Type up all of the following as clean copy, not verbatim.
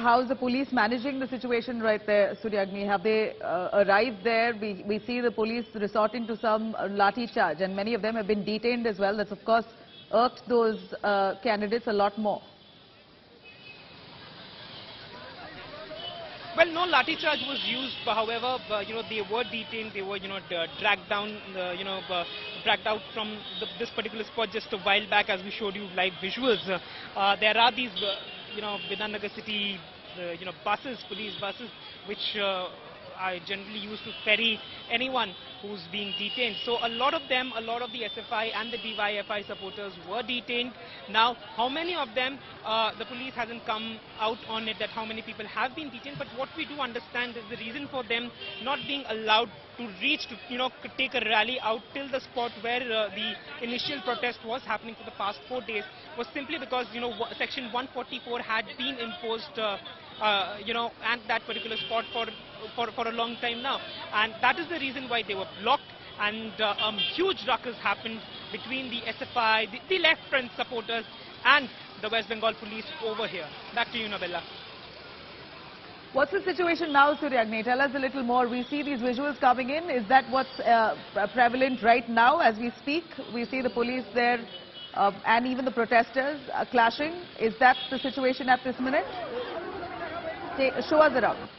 how's the police managing the situation right there, Suryagni? Have they arrived there? We see the police resorting to some lathi charge, and many of them have been detained as well. That's of course irked those candidates a lot more. Well, no lathi charge was used, but however, they were detained. They were, dragged down, dragged out from this particular spot just a while back, as we showed you live visuals. There are these, Vidhannagar city, buses, police buses, which are generally used to ferry anyone who's being detained. So a lot of them, a lot of the SFI and the DYFI supporters were detained. Now, how many of them, the police hasn't come out on it, that how many people have been detained, but what we do understand is the reason for them not being allowed to reach, to take a rally out till the spot where the initial protest was happening for the past 4 days was simply because, Section 144 had been imposed at that particular spot for a long time now, and that is the reason why they were blocked, and huge ruckus happened between the SFI, the left front supporters, and the West Bengal police over here. Back to you, Nabella. What's the situation now, Suryagni? Tell us a little more. We see these visuals coming in. Is that what's prevalent right now as we speak? We see the police there and even the protesters clashing. Is that the situation at this minute? Show us around.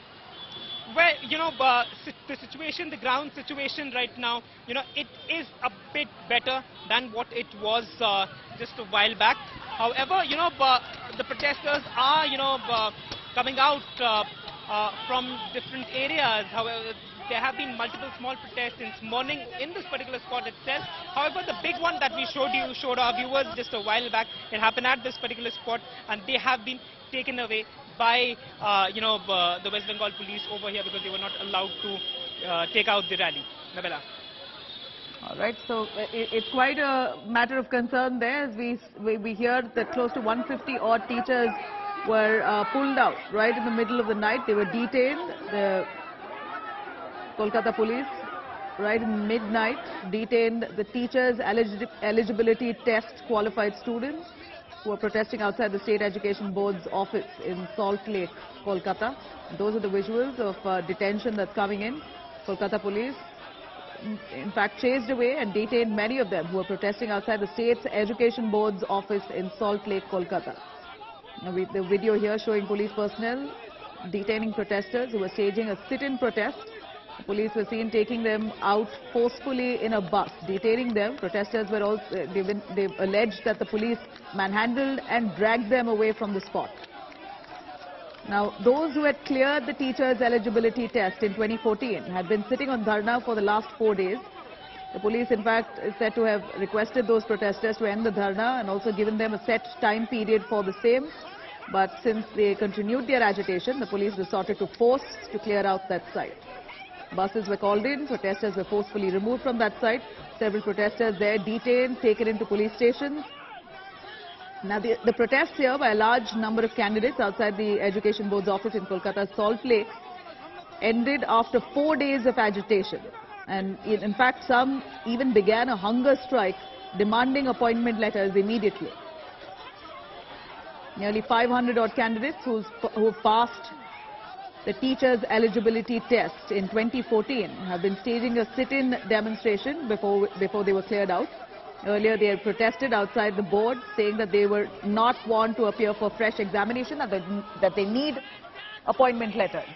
Well, the situation, the ground situation right now, it is a bit better than what it was just a while back. However, the protesters are, coming out from different areas. However, there have been multiple small protests since morning in this particular spot itself. However, the big one that we showed our viewers just a while back, it happened at this particular spot, and they have been taken away by the West Bengal police over here because they were not allowed to take out the rally. Nabella. All right, so it's quite a matter of concern there, as we hear that close to 150 odd teachers were pulled out right in the middle of the night. They were detained. The Kolkata police, right in midnight, detained the Teachers Eligibility Test qualified students who were protesting outside the State Education Board's office in Salt Lake, Kolkata. Those are the visuals of detention that's coming in. Kolkata police, in fact, chased away and detained many of them who were protesting outside the State's Education Board's office in Salt Lake, Kolkata. Now, the video here showing police personnel detaining protesters who were staging a sit-in protest. The police were seen taking them out forcefully in a bus, detaining them. Protesters were also, they alleged that the police manhandled and dragged them away from the spot. Now, those who had cleared the Teachers Eligibility Test in 2014 had been sitting on dharna for the last 4 days. The police, in fact, is said to have requested those protesters to end the dharna and also given them a set time period for the same. But since they continued their agitation, the police resorted to force to clear out that site. Buses were called in, protesters were forcefully removed from that site. Several protesters there detained, taken into police stations. Now, the protests here by a large number of candidates outside the Education Board's office in Kolkata's Salt Lake ended after 4 days of agitation. And in fact, some even began a hunger strike demanding appointment letters immediately. Nearly 500 odd candidates who passed the Teachers Eligibility Test in 2014 have been staging a sit-in demonstration before they were cleared out. Earlier, they had protested outside the board, saying that they were not want to appear for fresh examination, that they need appointment letters.